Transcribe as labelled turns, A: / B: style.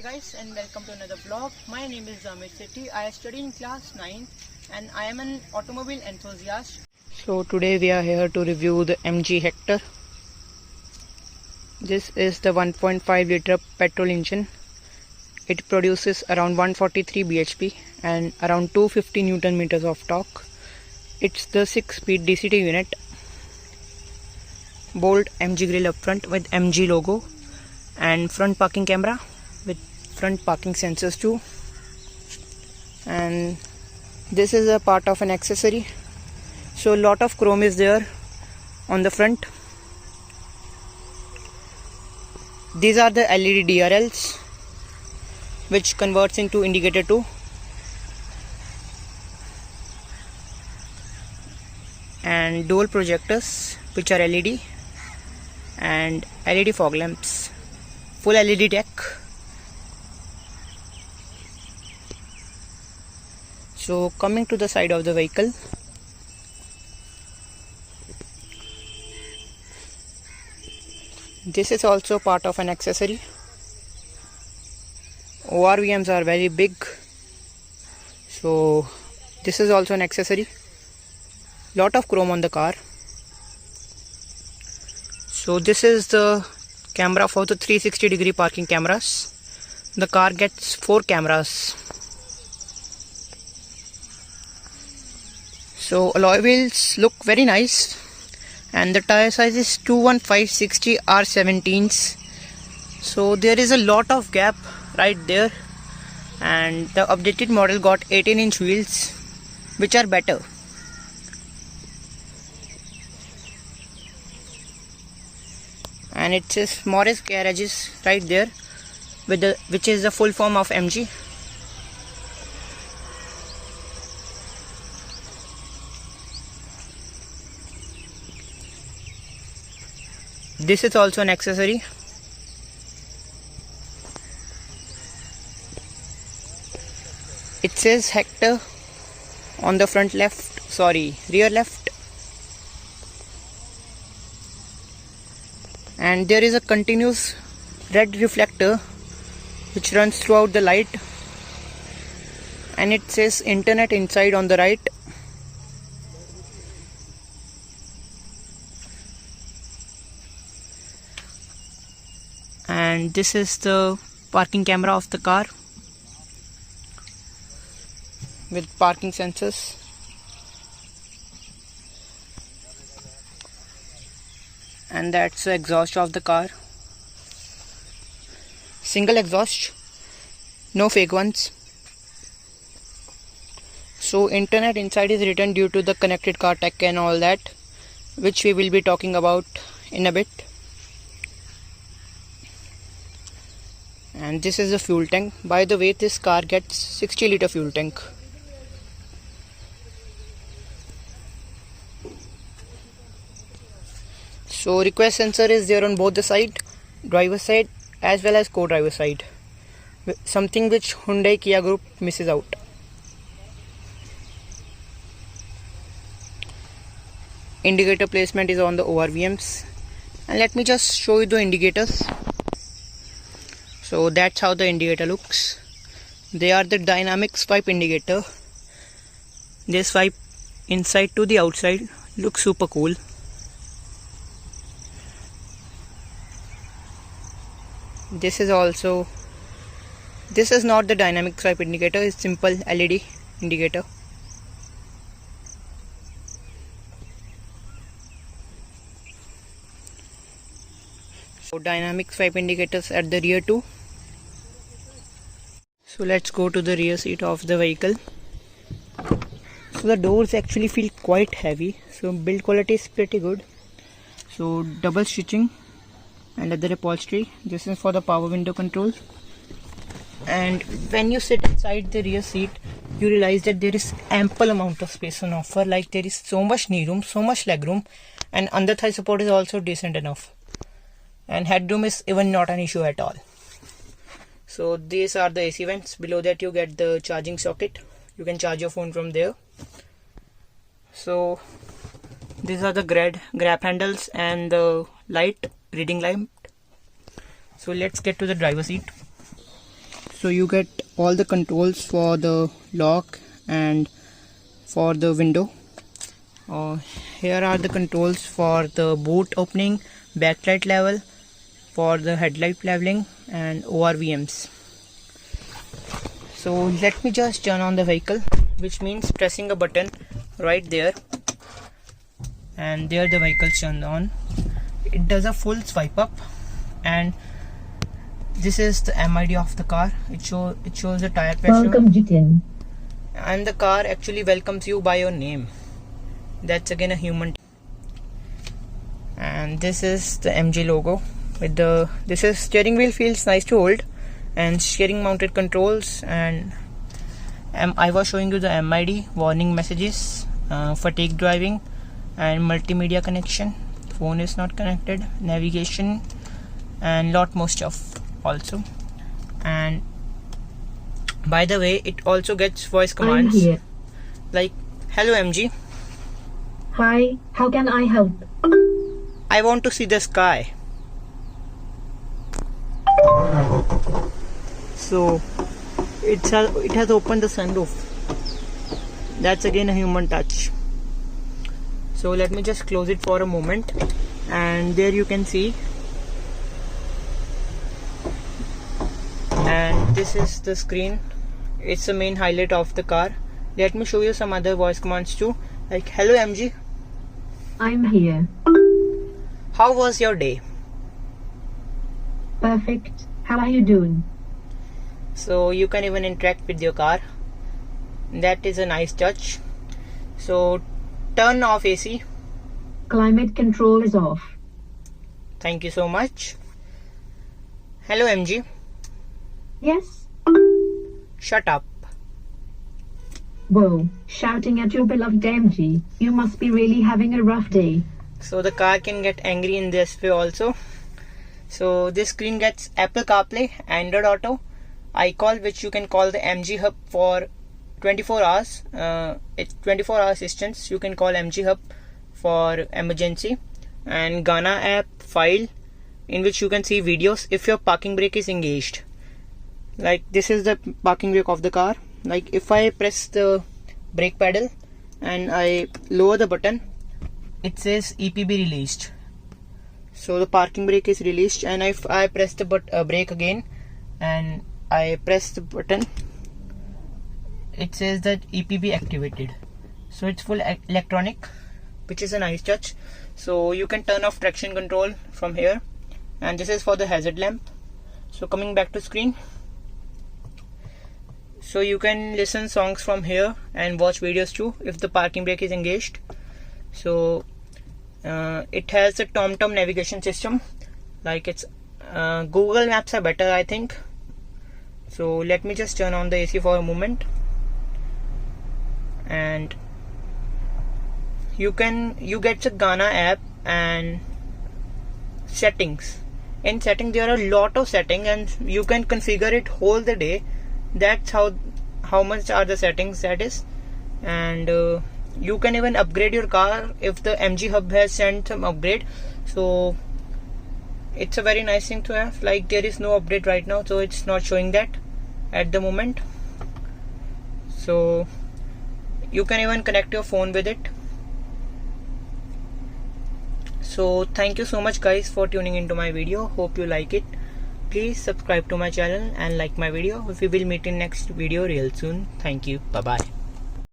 A: guys, and welcome to another vlog. My name is Zamir Sethi. I study in class 9 and I am an automobile enthusiast. So today we are here to review the MG Hector. This is the 1.5 liter petrol engine. It produces around 143 bhp and around 250 Newton meters of torque. It's the 6-speed DCT unit. Bold MG grille up front with MG logo and front parking camera with front parking sensors too. And this is a part of an accessory, so a lot of chrome is there on the front. These are the LED DRLs which converts into indicator too. And dual projectors which are LED and LED fog lamps, full LED deck. So coming to the side of the vehicle, this is also part of an accessory. ORVMs are very big, so this is also an accessory. Lot of chrome on the car. So this is the camera for the 360-degree parking cameras. The car gets 4 cameras. So alloy wheels look very nice, and the tire size is 215/60 R17s. So there is a lot of gap right there, and the updated model got 18-inch wheels which are better. And it says Morris Garages right there, which is the full form of MG. This is also an accessory. It says Hector on the rear left. And there is a continuous red reflector which runs throughout the light, and it says internet inside on the right. And this is the parking camera of the car with parking sensors. And that's the exhaust of the car. Single exhaust, no fake ones. So internet inside is written due to the connected car tech and all that, which we will be talking about in a bit. And this is the fuel tank. By the way, this car gets 60-liter fuel tank. So request sensor is there on both the side, driver side as well as co-driver side, something which Hyundai Kia group misses out. Indicator placement is on the ORVMs, and let me just show you the indicators. So that's how the indicator looks. They are the dynamic swipe indicator. They swipe inside to the outside, looks super cool. This is not the dynamic swipe indicator, it's simple LED indicator. So dynamic swipe indicators at the rear too. So let's go to the rear seat of the vehicle. So the doors actually feel quite heavy, so build quality is pretty good. So double stitching and leather upholstery. This is for the power window control. And when you sit inside the rear seat, you realize that there is ample amount of space on offer. Like there is so much knee room, so much leg room, and under thigh support is also decent enough. And headroom is even not an issue at all. So these are the AC vents. Below that you get the charging socket. You can charge your phone from there. So these are the grab handles and the reading lamp. So let's get to the driver seat. So you get all the controls for the lock and for the window. Here are the controls for the boot opening, backlight level, for the headlight leveling and ORVMs. So let me just turn on the vehicle, which means pressing a button right there, and there the vehicle turned on. It does a full swipe up, and this is the MID of the car. It shows the tire pressure.
B: Welcome, Jitin.
A: And the car actually welcomes you by your name. That's again a human. And this is the MG logo with the steering wheel, feels nice to hold, and steering mounted controls. And I was showing you the MID warning messages, fatigue driving and multimedia connection. Phone is not connected, navigation, and lot more stuff also. And by the way, it also gets voice commands.
B: I'm here.
A: Like, hello MG,
B: Hi, how can I help?
A: I want to see the sky. So it has opened the sunroof. That's again a human touch. So let me just close it for a moment, and there you can see, and this is the screen. It's the main highlight of the car. Let me show you some other voice commands too, like hello MG,
B: I'm here.
A: how was your day?
B: Perfect. How are you doing?
A: So you can even interact with your car. That is a nice touch. So turn off AC.
B: Climate control is off.
A: Thank you so much. Hello MG,
B: Yes?
A: shut up.
B: Whoa, shouting at your beloved MG. You must be really having a rough day.
A: So the car can get angry in this way also. So this screen gets Apple CarPlay, Android Auto, iCall, which you can call the MG Hub for 24 hours. It's 24 hour assistance. You can call MG Hub for emergency. And Gaana app file, in which you can see videos if your parking brake is engaged. Like this is the parking brake of the car. Like if I press the brake pedal and I lower the button, it says EPB released. So the parking brake is released, and if I press the brake again and I press the button, it says that EPB activated. So it's full electronic, which is a nice touch. So you can turn off traction control from here, and this is for the hazard lamp. So coming back to screen, so you can listen songs from here and watch videos too if the parking brake is engaged. So it has a TomTom navigation system, like it's Google Maps are better, I think. So let me just turn on the AC for a moment, and you get the Gaana app and settings. In setting there are a lot of settings, and you can configure it whole the day. That's how much are the settings that is. And you can even upgrade your car if the MG Hub has sent some upgrade. So it's a very nice thing to have. Like there is no update right now, so it's not showing that at the moment. So you can even connect your phone with it. So thank you so much guys for tuning into my video. Hope you like it. Please subscribe to my channel and like my video. We will meet in next video real soon. Thank you. Bye bye.